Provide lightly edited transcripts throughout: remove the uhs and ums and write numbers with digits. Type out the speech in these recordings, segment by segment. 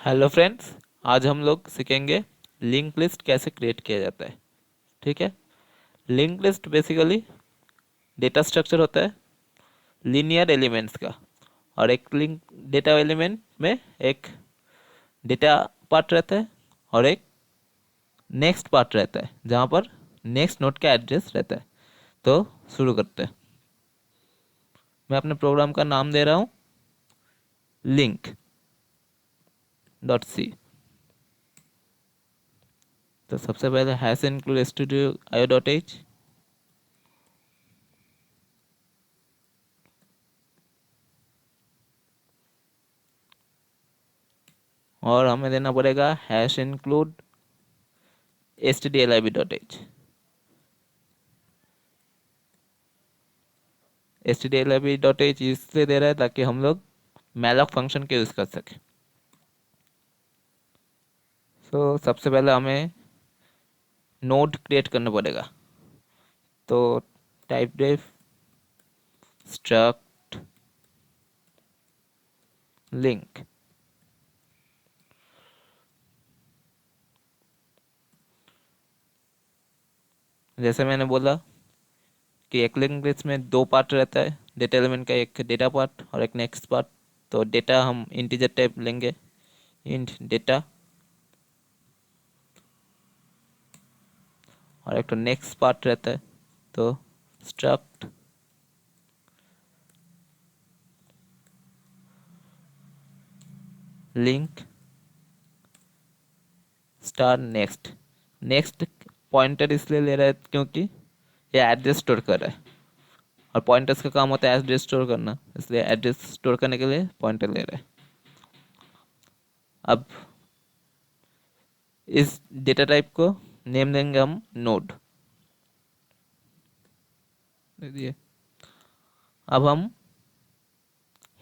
Hello friends. आज हम लोग सीखेंगे लिंक लिस्ट कैसे क्रिएट किया जाता है। ठीक है। Link list basically data structure होता है लीनियर एलिमेंट्स का। और एक लिंक डेटा एलिमेंट में एक डेटा पार्ट रहता है और एक नेक्स्ट पार्ट रहता है जहाँ पर नेक्स्ट नोड का एड्रेस रहता है। तो शुरू करते हैं। मैं अपने प्रोग्राम का नाम दे रहा हूँ लिंक डॉट सी। तो सबसे पहले hash include studio IO dot H और हमें देना पड़ेगा हैश इंक्लूड stdlib.h। stdlib.h इसलिए दे रहा है ताकि हम लोग मैलॉक फंक्शन के यूज़ कर सकें। सबसे पहले हमें नोड क्रिएट करना पड़ेगा। तो टाइप डेफ स्ट्रक्ट लिंक। जैसे मैंने बोला कि एक लिंक लिस्ट में दो पार्ट रहता है डेटा एलिमेंट का, एक डेटा पार्ट और एक नेक्स्ट पार्ट। तो डेटा हम इंटीजर टाइप लेंगे, इंट डेटा। और एक तो नेक्स्ट पार्ट रहता है तो struct link star next. Next pointer इसलिए ले रहा है क्योंकि ये एड्रेस स्टोर कर रहा है और पॉइंटर्स का काम होता है एड्रेस स्टोर करना, इसलिए एड्रेस स्टोर करने के लिए पॉइंटर ले रहा है। अब इस डेटा टाइप को नेम देंगे हम नोड दे दिए। अब हम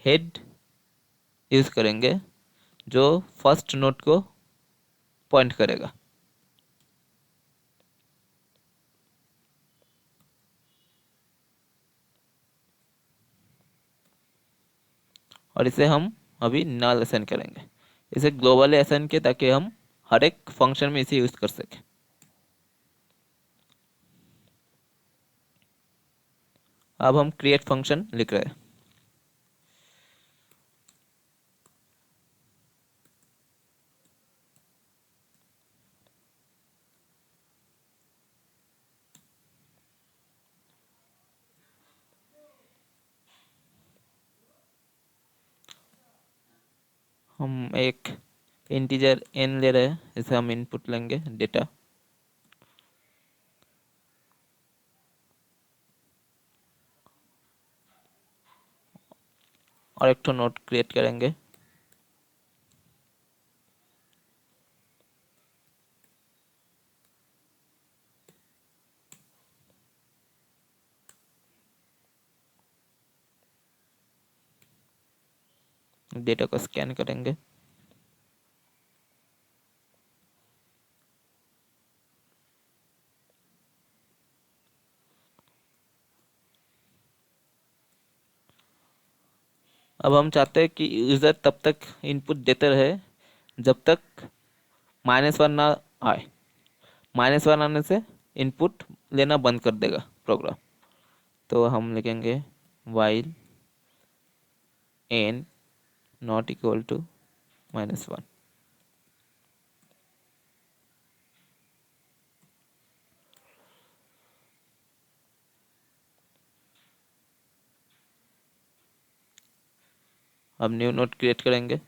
हेड यूज करेंगे जो फर्स्ट नोड को पॉइंट करेगा। और इसे हम अभी नल असाइन करेंगे। इसे ग्लोबल असाइन किया ताकि हम हर एक फंक्शन में इसे यूज कर सकें। अब हम क्रिएट फंक्शन लिख रहे हैं। हम एक इंटीजर n ले रहे हैं, इसे हम इनपुट लेंगे डेटा। और एक तो नोड क्रिएट करेंगे। डेटा को स्कैन करेंगे। अब हम चाहते हैं कि यूज़र तब तक इनपुट देते रहे जब तक -1 ना आए। -1 आने से इनपुट लेना बंद कर देगा प्रोग्राम। तो हम लिखेंगे while n not equal to -1। अब न्यू नोड क्रिएट करेंगे।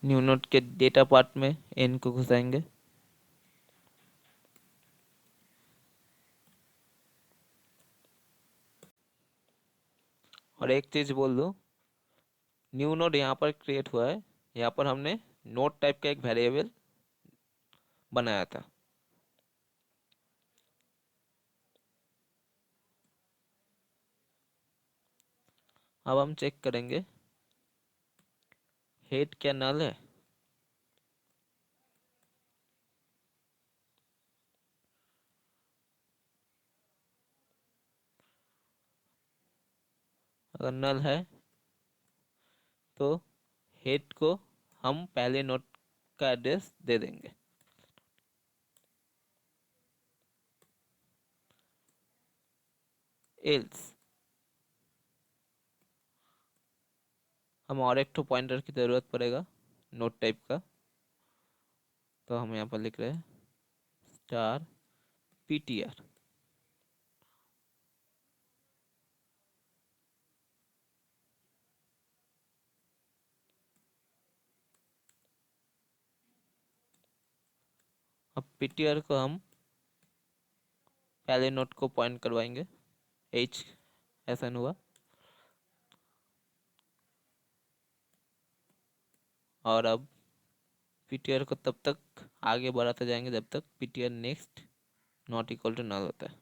न्यू नोड के डेटा पार्ट में n को घुसाएंगे। और एक चीज़ बोल दूँ, न्यू नोड यहाँ पर क्रिएट हुआ है, यहाँ पर हमने नोड टाइप का एक वेरिएबल बनाया था। अब हम चेक करेंगे हेड क्या नल है। अगर नल है तो हेड को हम पहले नोड का एड्रेस दे देंगे। एल्स हम और एक तो पॉइंटर की ज़रूरत पड़ेगा नोड टाइप का, तो हम यहाँ पर लिख रहे हैं स्टार ptr। अब ptr को हम पहले नोड को पॉइंट करवाएंगे, h ऐसा हुआ, और अब ptr को तब तक आगे बढ़ाते जाएंगे जब तक ptr next not equal to null होता है।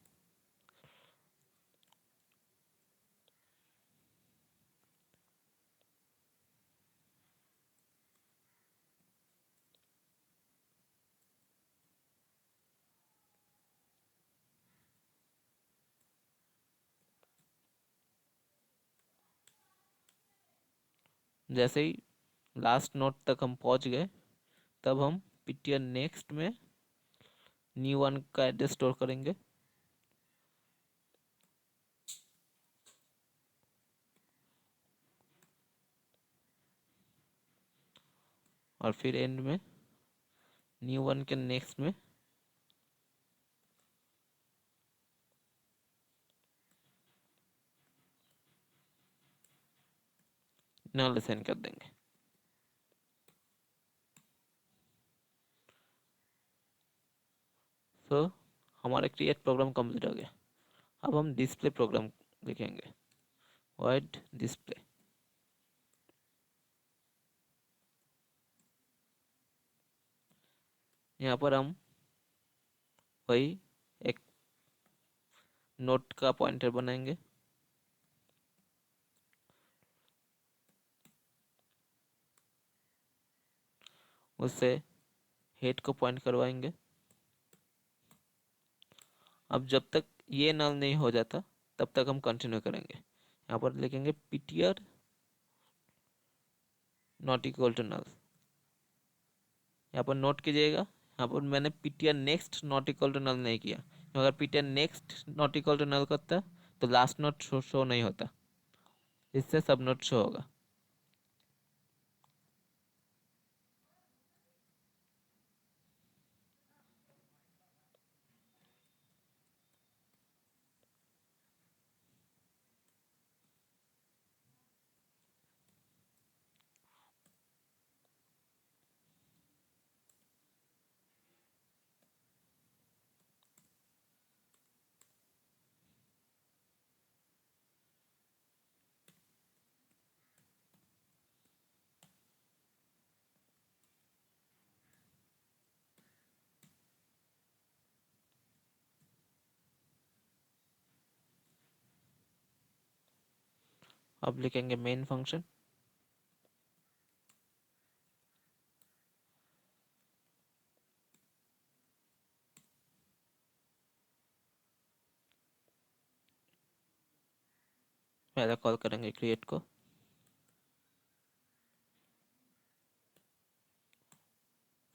जैसे ही लास्ट नोट तक हम पहुंच गए, तब हम ptr नेक्स्ट में न्यू वन का एड्रेस स्टोर करेंगे। और फिर एंड में न्यू वन के नेक्स्ट में नल असाइन कर देंगे। तो हमारा क्रिएट प्रोग्राम कंप्लीट हो गया। अब हम डिस्प्ले प्रोग्राम लिखेंगे, void डिस्प्ले। यहाँ पर हम वही एक नोट का पॉइंटर बनाएंगे, उससे हेड को पॉइंट करवाएंगे। अब जब तक ये नल नहीं हो जाता तब तक हम कंटिन्यू करेंगे। यहाँ पर लिखेंगे ptr not equal to null. यहाँ पर नोट कीजिएगा, यहाँ पर मैंने ptr next not equal to null नहीं किया। अगर ptr next not equal to null करता तो लास्ट नोट शो नहीं होता, इससे सब नोट शो होगा। अब लिखेंगे मेन फंक्शन। पहले कॉल करेंगे क्रिएट को,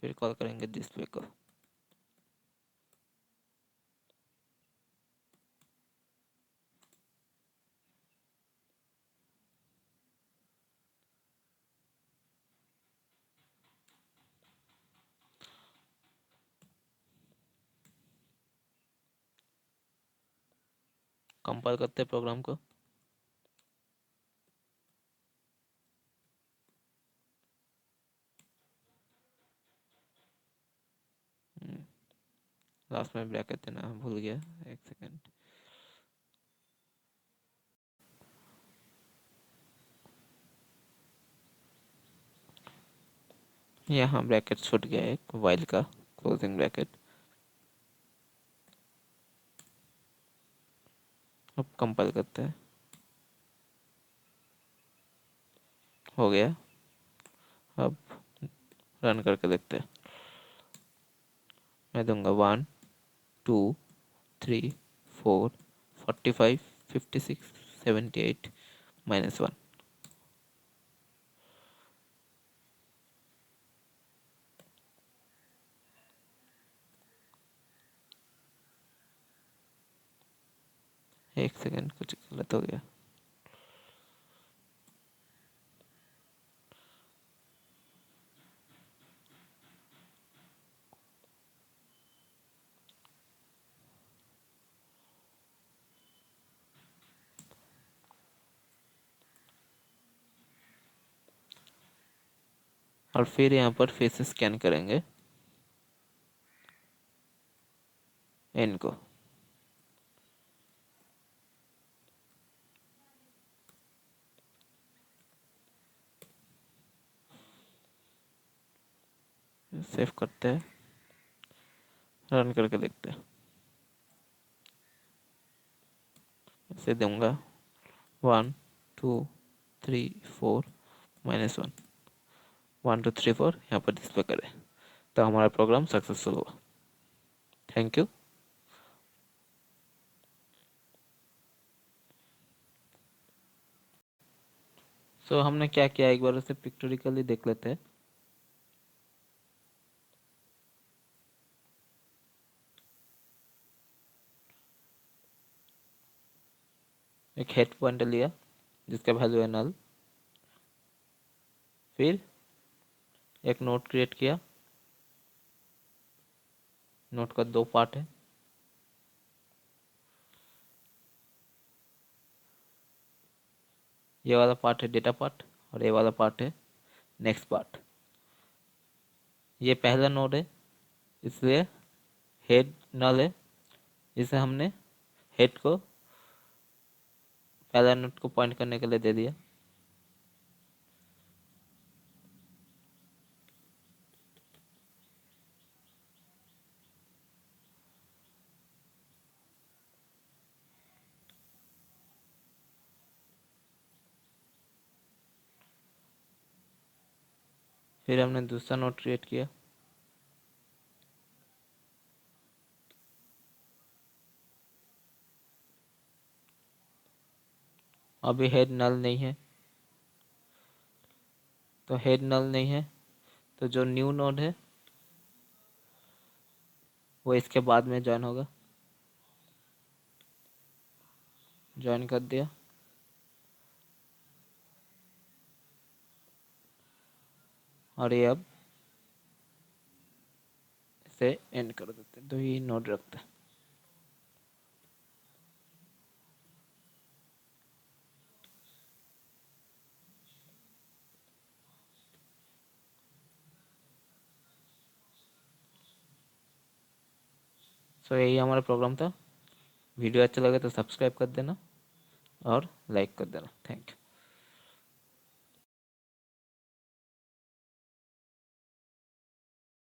फिर कॉल करेंगे डिस्प्ले को। कंपाइल करते हैं प्रोग्राम को। लास्ट में ब्रैकेट देना भूल गया, एक सेकेंड। यहाँ ब्रैकेट छूट गया एक वाइल का क्लोजिंग ब्रैकेट। अब कंपाइल करते हैं, हो गया। अब रन करके देखते हैं। मैं दूंगा 1 2 3 4 45 56 78 -1। एक सेकेंड, कुछ गलत हो गया। और फिर यहाँ पर फेस स्कैन करेंगे एन को। सेव करते हैं, रन करके देखते हैं। इसे दूंगा 1 2 3 4 -1 1 2 3 4 यहाँ पर डिस्प्ले करें, तो हमारा प्रोग्राम सक्सेसफुल हुआ। Thank you. सो हमने क्या किया, एक बार उसे पिक्टोरिकली देख लेते हैं। एक हेड पॉइंटर लिया जिसका वैल्यू है नल। फिर एक नोट क्रिएट किया। नोट का 2 पार्ट है। ये वाला पार्ट है डेटा पार्ट और ये वाला पार्ट है नेक्स्ट पार्ट। ये पहला नोड है, इसलिए हेड नल है। इसे हमने हेड को पहला नोड को पॉइंट करने के लिए दे दिया। फिर हमने दूसरा नोड क्रिएट किया। अभी हेड नल नहीं है, तो हेड नल नहीं है तो जो न्यू नोड है वो इसके बाद में ज्वाइन होगा। ज्वाइन कर दिया। और ये अब इसे एंड कर देते हैं, तो ये नोड रखते हैं। सो यही हमारा प्रोग्राम था। वीडियो अच्छा लगे तो सब्सक्राइब कर देना और लाइक कर देना। Thank you.